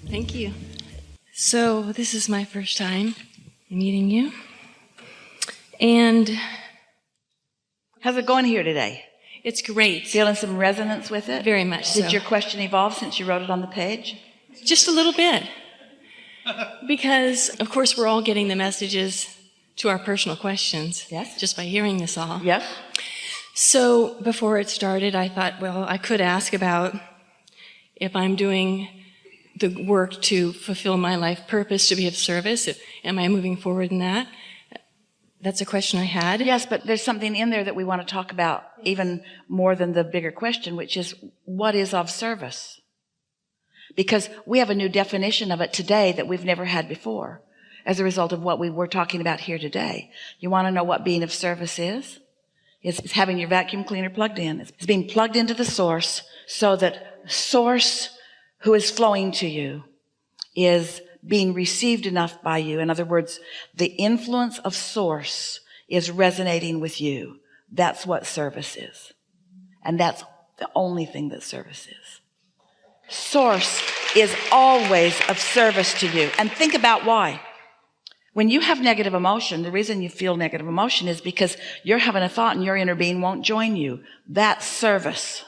Thank you. So this is my first time meeting you. And how's it going here today? It's great. Feeling some resonance with it? Very much so. Did your question evolve since you wrote it on the page? Just a little bit. Because, of course, we're all getting the messages to our personal questions. Yes. Just by hearing this all. Yes. So before it started, I thought, well, I could ask about if I'm doing the work to fulfill my life purpose, to be of service. Am I moving forward in that? That's a question I had. Yes, but there's something in there that we want to talk about even more than the bigger question, which is, what is of service? Because we have a new definition of it today that we've never had before as a result of what we were talking about here today. You want to know what being of service is? It's having your vacuum cleaner plugged in. It's being plugged into the source so that source who is flowing to you is being received enough by you. In other words, the influence of source is resonating with you. That's what service is. And that's the only thing that service is. Source is always of service to you. And think about why. When you have negative emotion, the reason you feel negative emotion is because you're having a thought and your inner being won't join you. That's service.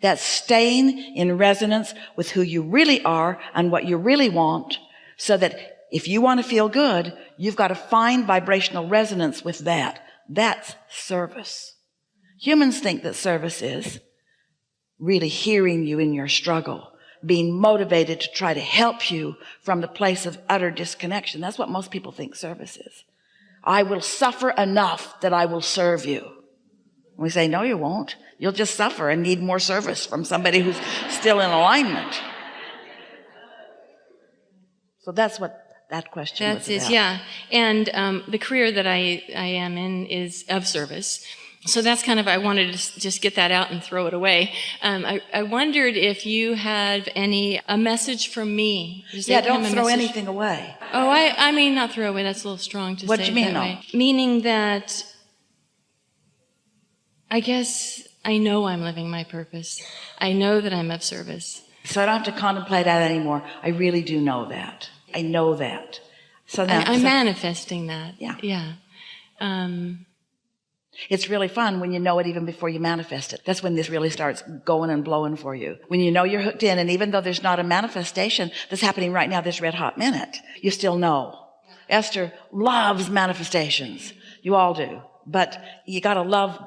That's staying in resonance with who you really are and what you really want, so that if you want to feel good, you've got to find vibrational resonance with that. That's service. Humans think that service is really hearing you in your struggle, being motivated to try to help you from the place of utter disconnection. That's what most people think service is. I will suffer enough that I will serve you. We say, no, you won't. You'll just suffer and need more service from somebody who's still in alignment. So that's what that question was about. Yeah. And the career that I am in is of service. So that's kind of, I wanted to just get that out and throw it away. I wondered if you had a message from me. Don't throw anything away. Oh, I mean, not throw away. That's a little strong to say. What do you mean, that way. Meaning that I guess I know I'm living my purpose. I know that I'm of service. So I don't have to contemplate that anymore. I really do know that. I know that. So now, I'm manifesting that. Yeah. Yeah. It's really fun when you know it even before you manifest it. That's when this really starts going and blowing for you. When you know you're hooked in, and even though there's not a manifestation that's happening right now, this red hot minute, you still know. Esther loves manifestations. You all do. But you got to love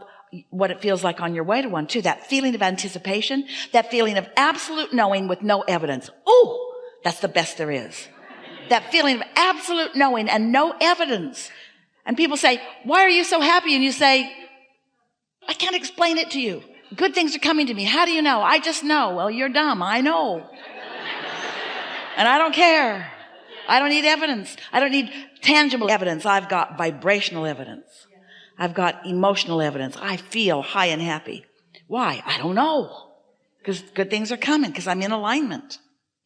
what it feels like on your way to one too. That feeling of anticipation, that feeling of absolute knowing with no evidence. Oh, that's the best there is. That feeling of absolute knowing and no evidence. And people say, why are you so happy? And you say, I can't explain it to you. Good things are coming to me. How do you know? I just know. Well, you're dumb. I know. And I don't care. I don't need evidence. I don't need tangible evidence. I've got vibrational evidence. I've got emotional evidence. I feel high and happy. Why? I don't know. Because good things are coming, because I'm in alignment.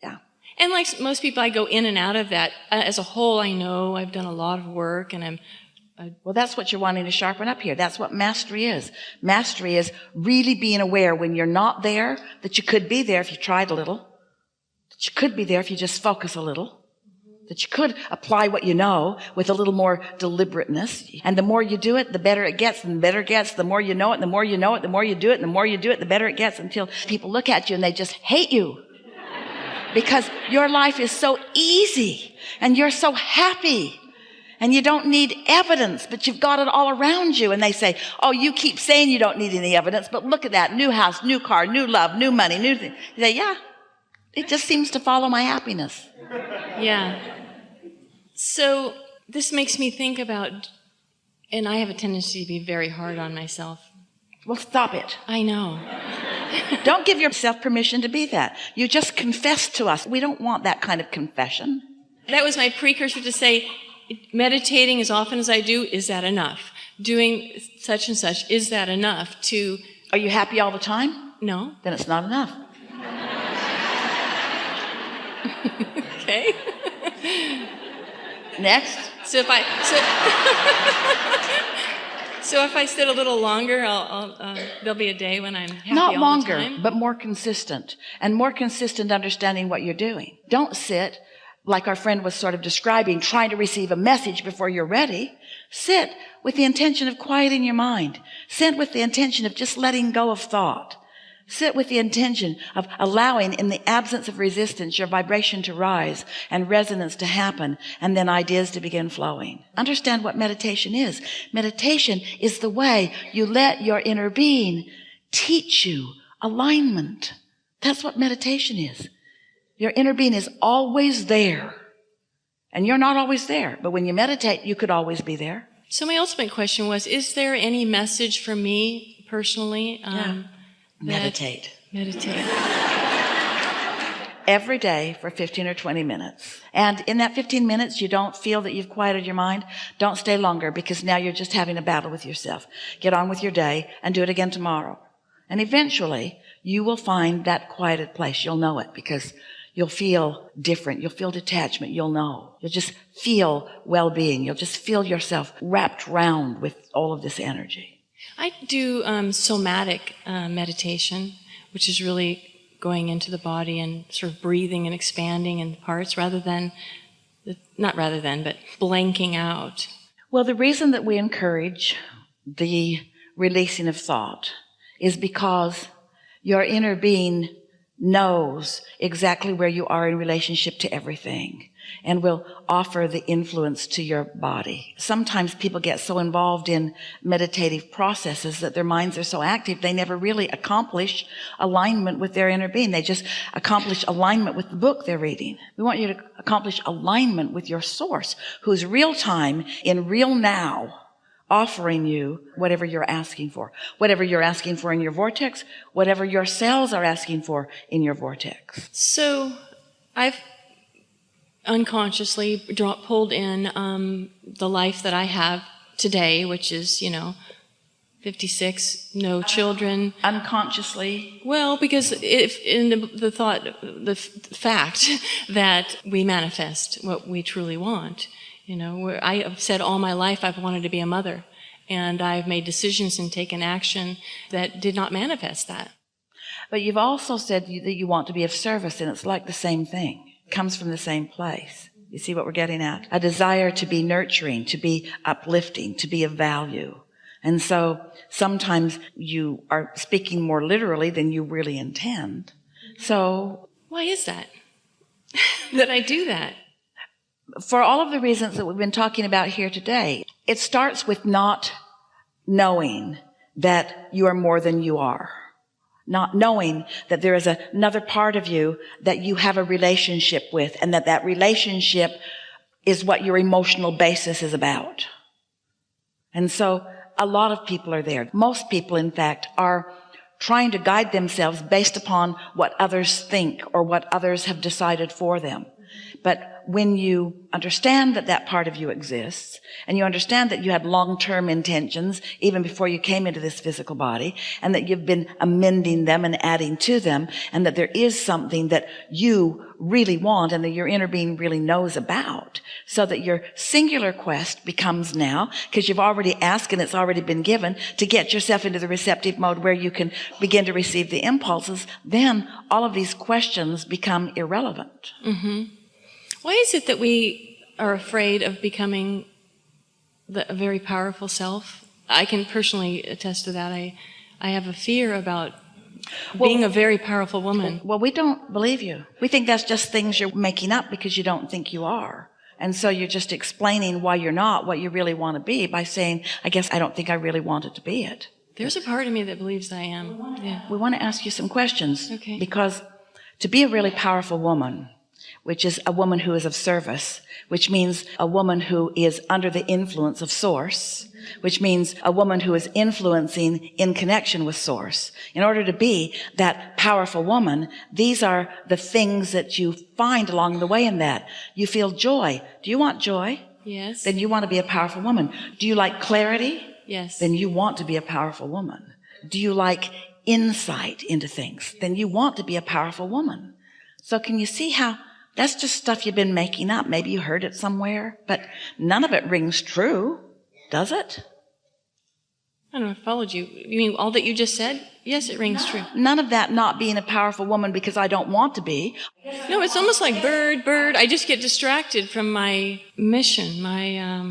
Yeah. And like most people, I go in and out of that. As a whole, I know I've done a lot of work, and well, that's what you're wanting to sharpen up here. That's what mastery is. Mastery is really being aware when you're not there, that you could be there if you tried a little, that you could be there if you just focus a little, that you could apply what you know with a little more deliberateness. And the more you do it, the better it gets, and the better it gets. The more you know it, the more you know it, the more you do it, and the more you do it, the better it gets, until people look at you and they just hate you. Because your life is so easy and you're so happy. And you don't need evidence, but you've got it all around you. And they say, oh, you keep saying you don't need any evidence, but look at that. New house, new car, new love, new money, new thing. You say, yeah, it just seems to follow my happiness. Yeah. So this makes me think about, and I have a tendency to be very hard on myself. Well, stop it. I know. Don't give yourself permission to be that. You just confess to us. We don't want that kind of confession. That was my precursor to say, meditating as often as I do, is that enough? Doing such and such, is that enough to... Are you happy all the time? No. Then it's not enough. Okay. Next. So if I... So if I sit a little longer, there'll be a day when I'm happy Not all longer, the time. but more consistent, and more consistent understanding what you're doing. Don't sit like our friend was sort of describing, trying to receive a message before you're ready. Sit with the intention of quieting your mind. Sit with the intention of just letting go of thought. Sit with the intention of allowing, in the absence of resistance, your vibration to rise and resonance to happen, and then ideas to begin flowing. Understand what meditation is. Meditation is the way you let your inner being teach you alignment. That's what meditation is. Your inner being is always there. And you're not always there. But when you meditate, you could always be there. So my ultimate question was, is there any message for me personally? Meditate. Meditate. Every day for 15 or 20 minutes. And in that 15 minutes, you don't feel that you've quieted your mind. Don't stay longer, because now you're just having a battle with yourself. Get on with your day and do it again tomorrow. And eventually, you will find that quieted place. You'll know it, because you'll feel different. You'll feel detachment. You'll know. You'll just feel well-being. You'll just feel yourself wrapped round with all of this energy. I do somatic meditation, which is really going into the body and sort of breathing and expanding in parts but blanking out. Well, the reason that we encourage the releasing of thought is because your inner being knows exactly where you are in relationship to everything and will offer the influence to your body. Sometimes people get so involved in meditative processes that their minds are so active they never really accomplish alignment with their inner being. They just accomplish alignment with the book they're reading. We want you to accomplish alignment with your source, who's real time in real now, offering you whatever you're asking for. Whatever you're asking for in your vortex, whatever your cells are asking for in your vortex. So I've unconsciously pulled in the life that I have today, which is, 56, no children. Unconsciously? Well, because if in the fact that we manifest what we truly want. I have said all my life I've wanted to be a mother, and I've made decisions and taken action that did not manifest that. But you've also said that you want to be of service, and it's like the same thing. It comes from the same place. You see what we're getting at? A desire to be nurturing, to be uplifting, to be of value. And so sometimes you are speaking more literally than you really intend. So why is that? That I do that? For all of the reasons that we've been talking about here today, it starts with not knowing that you are more than you are. Not knowing that there is another part of you that you have a relationship with, and that relationship is what your emotional basis is about. And so a lot of people are there. Most people, in fact, are trying to guide themselves based upon what others think or what others have decided for them. But when you understand that that part of you exists, and you understand that you had long-term intentions even before you came into this physical body, and that you've been amending them and adding to them, and that there is something that you really want and that your inner being really knows about, so that your singular quest becomes now, because you've already asked and it's already been given, to get yourself into the receptive mode where you can begin to receive the impulses, then all of these questions become irrelevant. Mm-hmm. Why is it that we are afraid of becoming a very powerful self? I can personally attest to that. I have a fear about being a very powerful woman. Well, we don't believe you. We think that's just things you're making up because you don't think you are. And so you're just explaining why you're not what you really want to be by saying, I guess I don't think I really wanted to be it. There's a part of me that believes I am. Yeah. We want to ask you some questions. Okay. Because to be a really powerful woman, which is a woman who is of service, which means a woman who is under the influence of Source, which means a woman who is influencing in connection with Source. In order to be that powerful woman, these are the things that you find along the way in that. You feel joy. Do you want joy? Yes. Then you want to be a powerful woman. Do you like clarity? Yes. Then you want to be a powerful woman. Do you like insight into things? Then you want to be a powerful woman. So can you see how that's just stuff you've been making up? Maybe you heard it somewhere, but none of it rings true, does it? I don't know if I followed you. You mean all that you just said? Yes, it rings true. None of that not being a powerful woman because I don't want to be. No, it's almost like bird. I just get distracted from my mission, my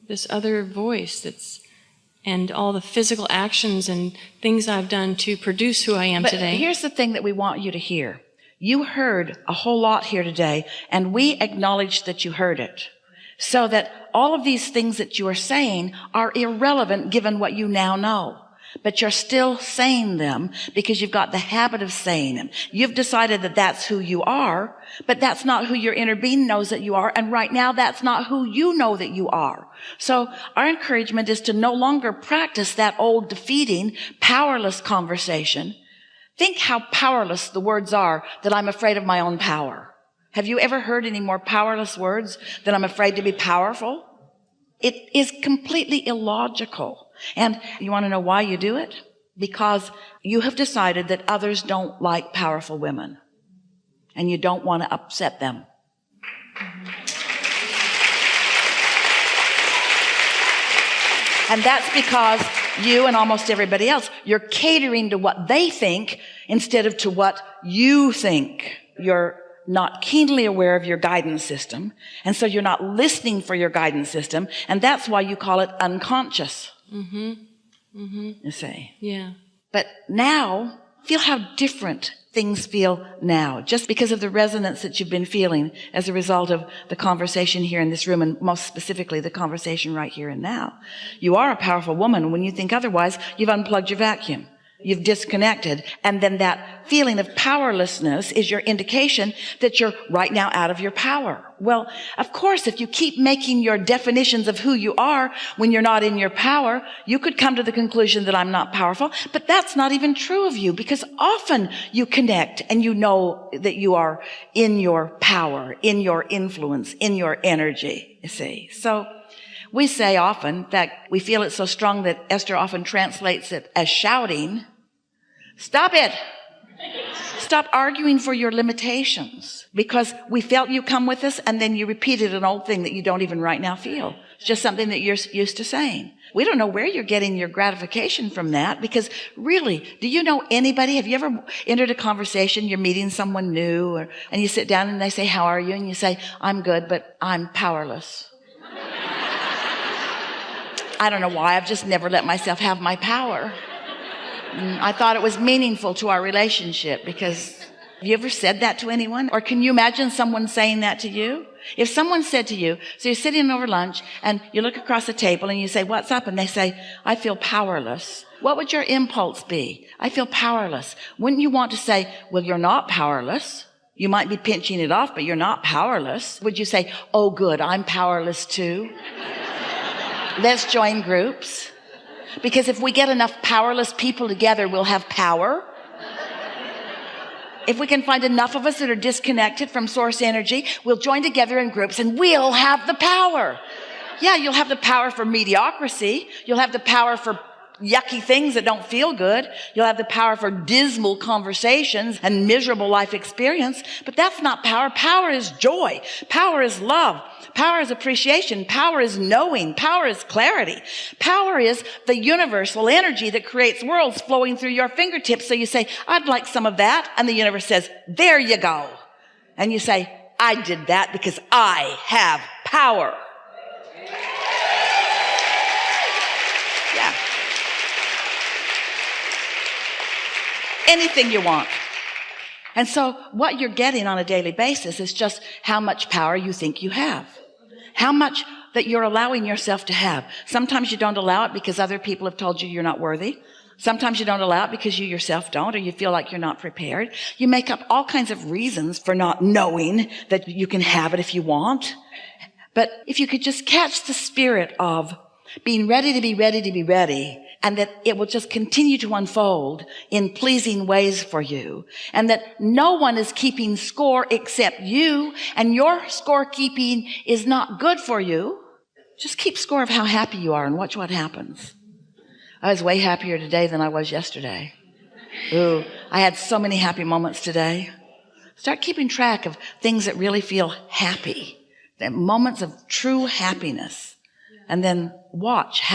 this other voice and all the physical actions and things I've done to produce who I am But today. here's the thing that we want you to hear. You heard a whole lot here today, and we acknowledge that you heard it. So that all of these things that you are saying are irrelevant given what you now know. But you're still saying them because you've got the habit of saying them. You've decided that that's who you are, but that's not who your inner being knows that you are. And right now, that's not who you know that you are. So our encouragement is to no longer practice that old defeating, powerless conversation. Think how powerless the words are that I'm afraid of my own power. Have you ever heard any more powerless words than I'm afraid to be powerful? It is completely illogical. And you want to know why you do it? Because you have decided that others don't like powerful women. And you don't want to upset them. And that's because you and almost everybody else, you're catering to what they think instead of to what you think. You're not keenly aware of your guidance system. And so you're not listening for your guidance system. And that's why you call it unconscious. You see. Yeah. But now, feel how different things feel now, just because of the resonance that you've been feeling as a result of the conversation here in this room, and most specifically the conversation right here and now. You are a powerful woman. When you think otherwise, you've unplugged your vacuum. You've disconnected. And then that feeling of powerlessness is your indication that you're right now out of your power. Well, of course, if you keep making your definitions of who you are when you're not in your power, you could come to the conclusion that I'm not powerful. But that's not even true of you, because often you connect and you know that you are in your power, in your influence, in your energy, you see. So we say often, in fact, we feel it so strong that Esther often translates it as shouting, "Stop it! Stop arguing for your limitations," because we felt you come with us and then you repeated an old thing that you don't even right now feel. It's just something that you're used to saying. We don't know where you're getting your gratification from that, because really, do you know anybody? Have you ever entered a conversation, you're meeting someone new, and you sit down and they say, "How are you?" And you say, "I'm good, but I'm powerless." I don't know why. I've just never let myself have my power. I thought it was meaningful to our relationship, because have you ever said that to anyone? Or can you imagine someone saying that to you? If someone said to you, so you're sitting over lunch and you look across the table and you say, "What's up?" And they say, "I feel powerless." What would your impulse be? "I feel powerless." Wouldn't you want to say, "Well, you're not powerless. You might be pinching it off, but you're not powerless"? Would you say, "Oh, good, I'm powerless too"? Let's join groups. Because if we get enough powerless people together, we'll have power. If we can find enough of us that are disconnected from source energy, we'll join together in groups and we'll have the power. Yeah, you'll have the power for mediocrity. You'll have the power for yucky things that don't feel good. You'll have the power for dismal conversations and miserable life experience. But that's not power. Power is joy. Power is love. Power is appreciation. Power is knowing. Power is clarity. Power is the universal energy that creates worlds flowing through your fingertips. So you say, "I'd like some of that." And the universe says, "There you go." And you say, "I did that because I have power." Yeah. Anything you want. And so what you're getting on a daily basis is just how much power you think you have. How much that you're allowing yourself to have. Sometimes you don't allow it because other people have told you you're not worthy. Sometimes you don't allow it because you yourself don't, or you feel like you're not prepared. You make up all kinds of reasons for not knowing that you can have it if you want. But if you could just catch the spirit of being ready to be ready to be ready, and that it will just continue to unfold in pleasing ways for you, and that no one is keeping score except you, and your scorekeeping is not good for you. Just keep score of how happy you are and watch what happens. I was way happier today than I was yesterday. Ooh, I had so many happy moments today. Start keeping track of things that really feel happy, the moments of true happiness, and then watch how